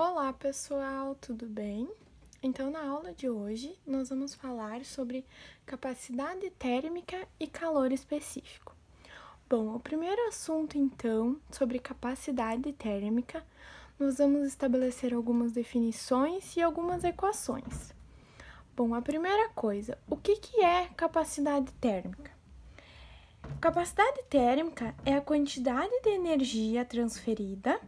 Olá pessoal, tudo bem? Então, na aula de hoje, nós vamos falar sobre capacidade térmica e calor específico. Bom, o primeiro assunto, então, sobre capacidade térmica, nós vamos estabelecer algumas definições e algumas equações. Bom, a primeira coisa, o que é capacidade térmica? Capacidade térmica é a quantidade de energia transferida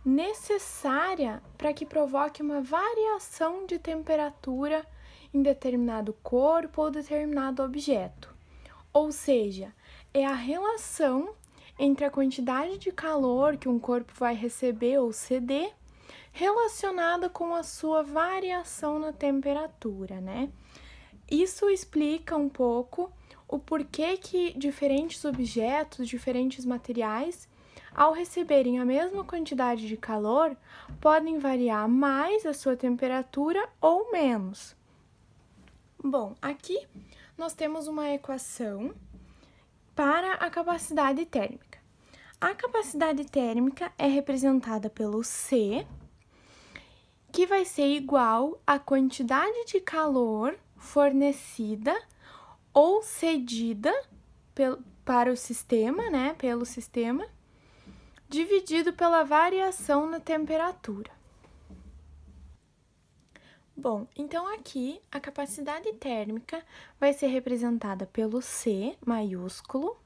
necessária para que provoque uma variação de temperatura em determinado corpo ou determinado objeto. Ou seja, é a relação entre a quantidade de calor que um corpo vai receber ou ceder relacionada com a sua variação na temperatura, né? Isso explica um pouco o porquê que diferentes objetos, diferentes materiais, ao receberem a mesma quantidade de calor, podem variar mais a sua temperatura ou menos. Bom, aqui nós temos uma equação para a capacidade térmica. A capacidade térmica é representada pelo C, que vai ser igual à quantidade de calor fornecida ou cedida para o sistema, né, pelo sistema, dividido pela variação na temperatura. Bom, então aqui a capacidade térmica vai ser representada pelo C maiúsculo,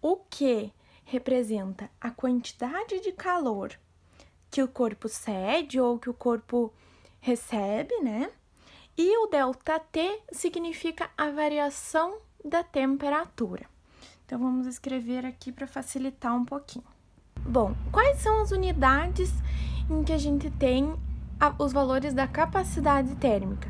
o que representa a quantidade de calor que o corpo cede ou que o corpo recebe, né? E o ΔT significa a variação da temperatura. Então, vamos escrever aqui para facilitar um pouquinho. Bom, quais são as unidades em que a gente tem os valores da capacidade térmica?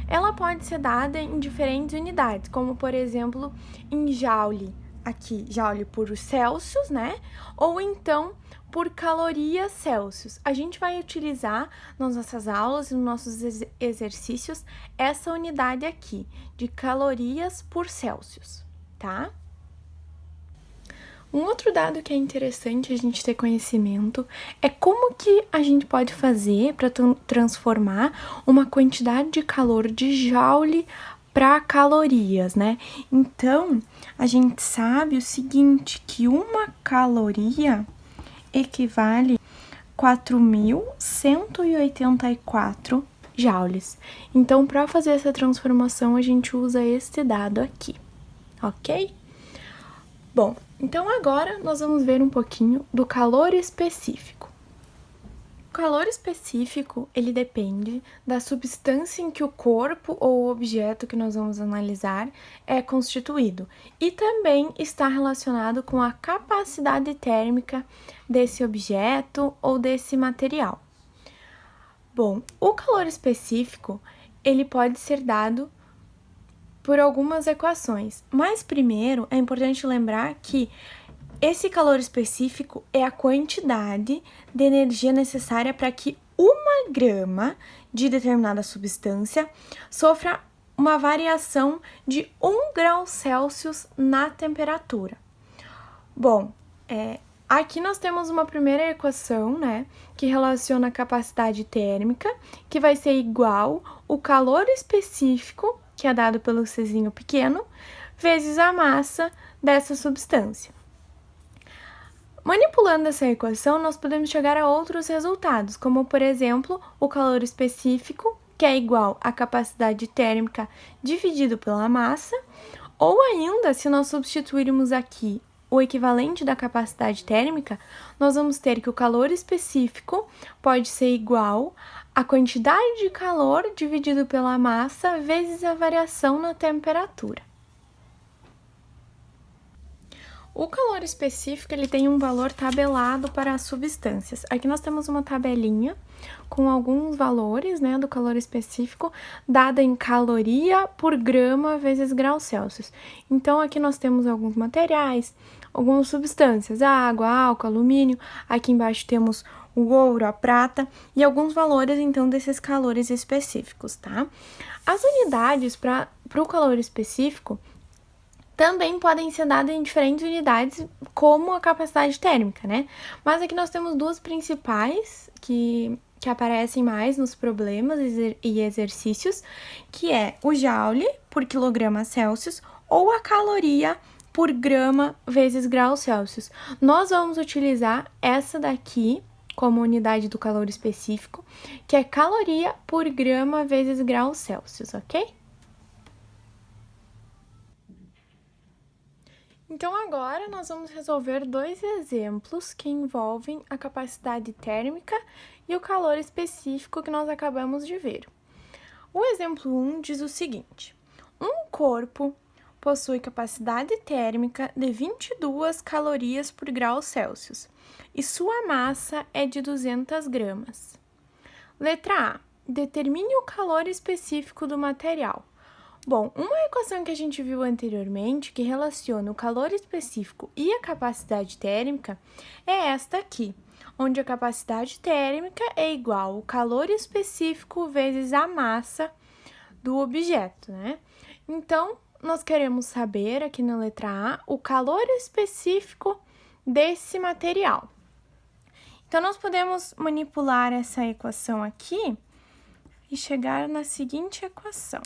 Ela pode ser dada em diferentes unidades, como, por exemplo, em joule, aqui, joule por Celsius, né? Ou então por calorias Celsius. A gente vai utilizar nas nossas aulas e nos nossos exercícios essa unidade aqui, de calorias por Celsius, tá? Um outro dado que é interessante a gente ter conhecimento é como que a gente pode fazer para transformar uma quantidade de calor de joule para calorias, né? Então, a gente sabe o seguinte, que uma caloria equivale a 4.184 joules. Então, para fazer essa transformação, a gente usa este dado aqui, ok? Bom, então agora nós vamos ver um pouquinho do calor específico. O calor específico, ele depende da substância em que o corpo ou o objeto que nós vamos analisar é constituído e também está relacionado com a capacidade térmica desse objeto ou desse material. Bom, o calor específico, ele pode ser dado por algumas equações, mas primeiro é importante lembrar que esse calor específico é a quantidade de energia necessária para que 1 grama de determinada substância sofra uma variação de 1 grau Celsius na temperatura. Bom, aqui nós temos uma primeira equação, né, que relaciona a capacidade térmica, que vai ser igual o calor específico, que é dado pelo Czinho pequeno, vezes a massa dessa substância. Manipulando essa equação, nós podemos chegar a outros resultados, como, por exemplo, o calor específico, que é igual à capacidade térmica dividido pela massa, ou ainda, se nós substituirmos aqui o equivalente da capacidade térmica, nós vamos ter que o calor específico pode ser igual à quantidade de calor dividido pela massa vezes a variação na temperatura. O calor específico, ele tem um valor tabelado para as substâncias. Aqui nós temos uma tabelinha com alguns valores, né, do calor específico, dada em caloria por grama vezes grau Celsius. Então, aqui nós temos alguns materiais, algumas substâncias, água, álcool, alumínio. Aqui embaixo temos o ouro, a prata e alguns valores, então, desses calores específicos, tá? As unidades para o calor específico também podem ser dadas em diferentes unidades, como a capacidade térmica, né? Mas aqui nós temos duas principais que que aparecem mais nos problemas e exercícios, que é o joule por quilograma Celsius ou a caloria por grama vezes graus Celsius. Nós vamos utilizar essa daqui como unidade do calor específico, que é caloria por grama vezes graus Celsius, ok? Então, agora nós vamos resolver dois exemplos que envolvem a capacidade térmica e o calor específico que nós acabamos de ver. O exemplo 1 diz o seguinte: um corpo possui capacidade térmica de 22 calorias por grau Celsius e sua massa é de 200 gramas. Letra A. Determine o calor específico do material. Bom, uma equação que a gente viu anteriormente, que relaciona o calor específico e a capacidade térmica, é esta aqui, onde a capacidade térmica é igual ao calor específico vezes a massa do objeto, né? Então, nós queremos saber, aqui na letra A, o calor específico desse material. Então, nós podemos manipular essa equação aqui e chegar na seguinte equação.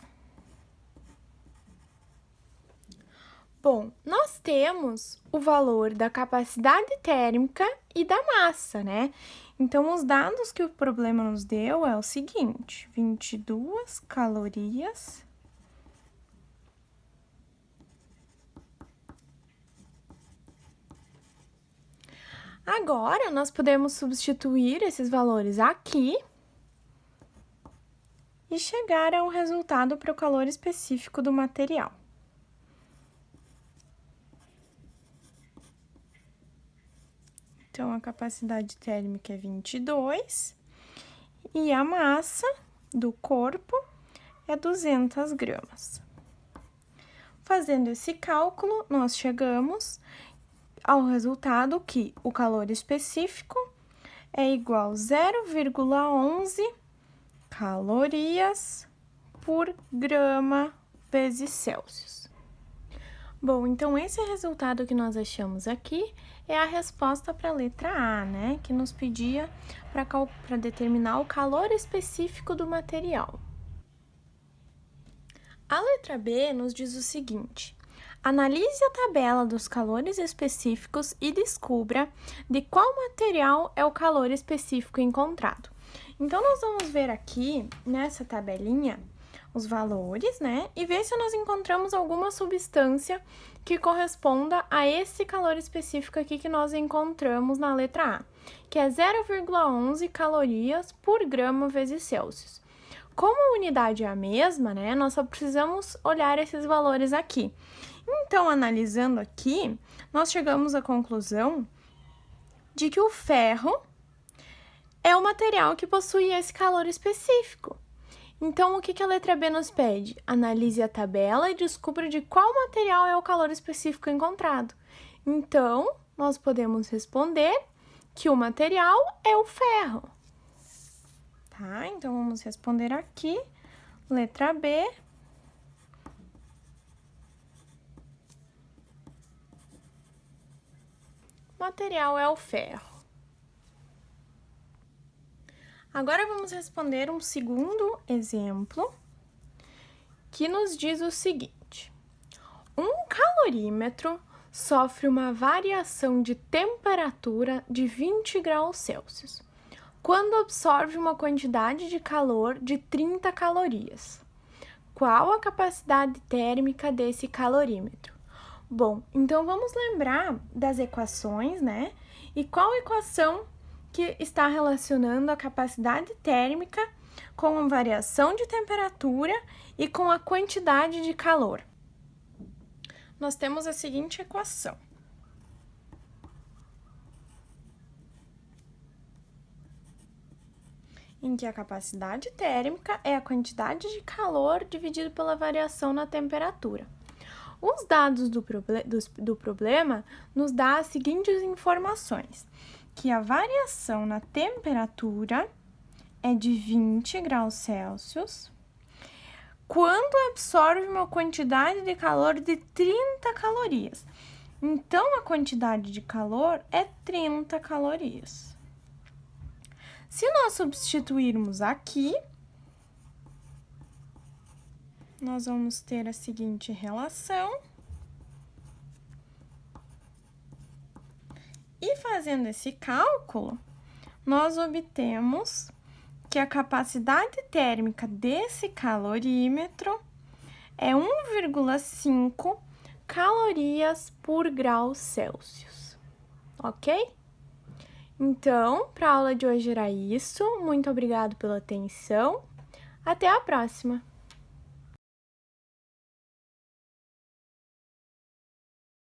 Bom, nós temos o valor da capacidade térmica e da massa, né? Então, os dados que o problema nos deu é o seguinte: 22 calorias agora, nós podemos substituir esses valores aqui e chegar ao resultado para o calor específico do material. Então, a capacidade térmica é 22 e a massa do corpo é 200 gramas. Fazendo esse cálculo, nós chegamos ao resultado que o calor específico é igual a 0,11 calorias por grama vezes Celsius. Bom, então esse resultado que nós achamos aqui é a resposta para a letra A, né? Que nos pedia para determinar o calor específico do material. A letra B nos diz o seguinte: analise a tabela dos calores específicos e descubra de qual material é o calor específico encontrado. Então, nós vamos ver aqui, nessa tabelinha, os valores, né? E ver se nós encontramos alguma substância que corresponda a esse calor específico aqui que nós encontramos na letra A, que é 0,11 calorias por grama vezes Celsius. Como a unidade é a mesma, né? Nós só precisamos olhar esses valores aqui. Então, analisando aqui, nós chegamos à conclusão de que o ferro é o material que possui esse calor específico. Então, o que a letra B nos pede? Analise a tabela e descubra de qual material é o calor específico encontrado. Então, nós podemos responder que o material é o ferro. Tá? Então, vamos responder aqui. Letra B. O material é o ferro. Agora, vamos responder um segundo exemplo, que nos diz o seguinte: um calorímetro sofre uma variação de temperatura de 20 graus Celsius, quando absorve uma quantidade de calor de 30 calorias. Qual a capacidade térmica desse calorímetro? Bom, então vamos lembrar das equações, né? E qual equação que está relacionando a capacidade térmica com a variação de temperatura e com a quantidade de calor? Nós temos a seguinte equação: em que a capacidade térmica é a quantidade de calor dividido pela variação na temperatura. Os dados do problema nos dá as seguintes informações: que a variação na temperatura é de 20 graus Celsius, quando absorve uma quantidade de calor de 30 calorias. Então, a quantidade de calor é 30 calorias. Se nós substituirmos aqui, nós vamos ter a seguinte relação. E fazendo esse cálculo, nós obtemos que a capacidade térmica desse calorímetro é 1,5 calorias por grau Celsius, ok? Então, para a aula de hoje era isso. Muito obrigado pela atenção. Até a próxima!